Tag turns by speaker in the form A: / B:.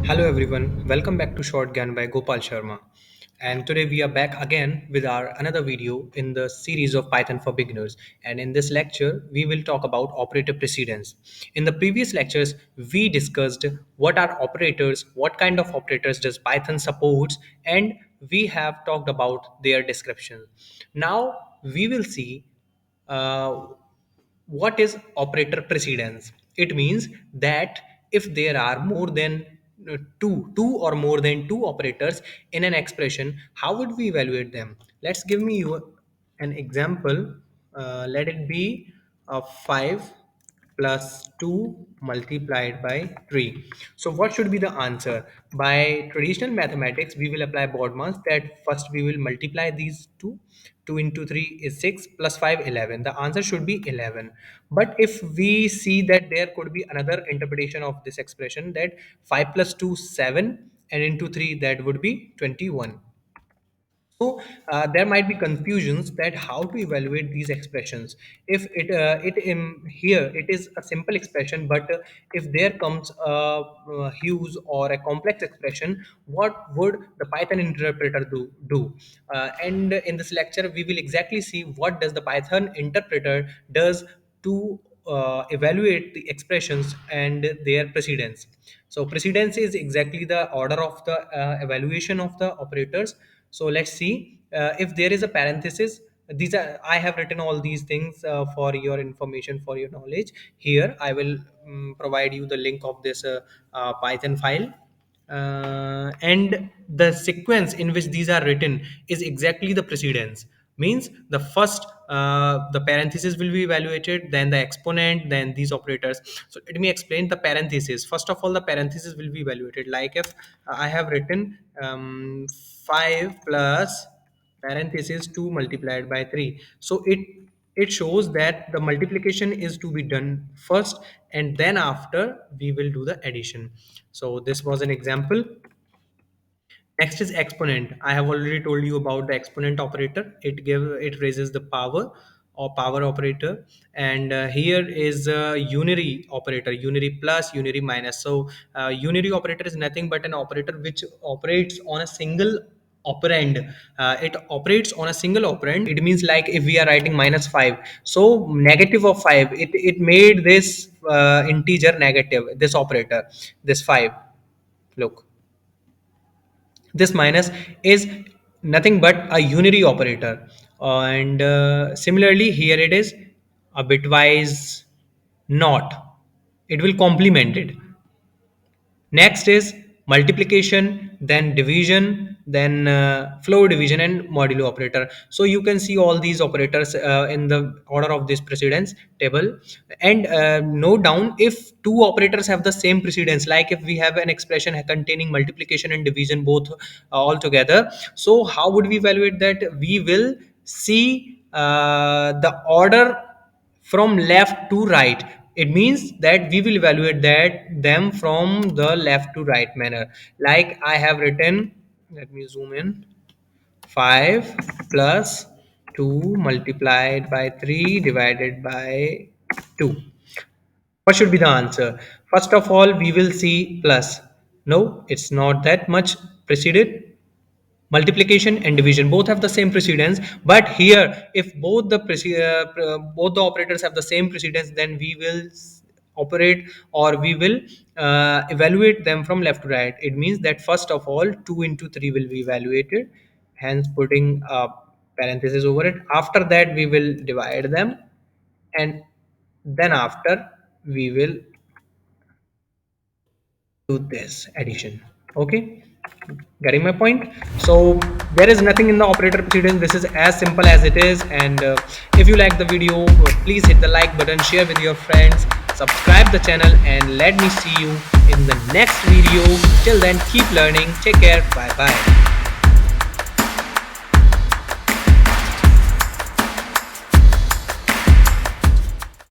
A: Hello everyone, welcome back to Short Gyan by Gopal Sharma. And today we are back again with our another video in the series of Python for beginners. And in this lecture, we will talk about operator precedence. In the previous lectures, we discussed what are operators, what kind of operators does Python supports, and we have talked about their description. Now we will see uh, what is operator precedence. It means that if there are more than two or more than two operators in an expression, how would we evaluate them? Let's give me you an example. Let it be 5 plus 2 multiplied by 3. So what should be the answer? By traditional mathematics, we will apply Bodmans that first we will multiply these two. 2 into 3 is 6 plus 5 11. The answer should be 11. But if we see that there could be another interpretation of this expression, that 5 plus 2 7 and into 3 that would be 21. So there might be confusions that how to evaluate these expressions. If it in here it is a simple expression, but if there comes a huge or a complex expression, what would the Python interpreter do? And in this lecture, we will exactly see what does the Python interpreter does to evaluate the expressions and their precedence. So precedence is exactly the order of the evaluation of the operators. So let's see if there is a parenthesis. These are I have written all these things for your information, for your knowledge. Here I will provide you the link of this Python file, and the sequence in which these are written is exactly the precedence. Means the first the parenthesis will be evaluated, then the exponent, then these operators. So let me explain the parenthesis. First of all, the parenthesis will be evaluated. Like if I have written 5 plus parenthesis 2 multiplied by 3, so it shows that the multiplication is to be done first, and then after we will do the addition. So this was an example. Next is exponent. I have already told you about the exponent operator. It raises the power or power operator, and here is a unary operator, unary plus, unary minus. So unary operator is nothing but an operator which operates on a single operand. It operates on a single operand. It means like if we are writing minus 5, so negative of 5, it made this integer negative, this operator, this 5. Look, this minus is nothing but a unary operator. And similarly here it is a bitwise not, it will complement it. Next is multiplication, then division, then floor division and modulo operator. So you can see all these operators in the order of this precedence table. And note down, if two operators have the same precedence, like if we have an expression containing multiplication and division both all together, so how would we evaluate that? We will see the order from left to right. It means that we will evaluate that them from the left to right manner. Like I have written, let me zoom in, 5 plus 2 multiplied by 3 divided by 2. What should be the answer? First of all, we will see plus. No, it's not that much preceded. Multiplication and division both have the same precedence, but here if both the operators have the same precedence, then we will operate, or we will evaluate them from left to right. It means that first of all 2 into 3 will be evaluated, hence putting a parenthesis over it. After that we will divide them, and then after we will do this addition. Okay, getting my point? So there is nothing in the operator precedence. This is as simple as it is. And if you like the video, please hit the like button, share with your friends, subscribe the channel, and let me see you in the next video. Till then, keep learning. Take care. Bye bye.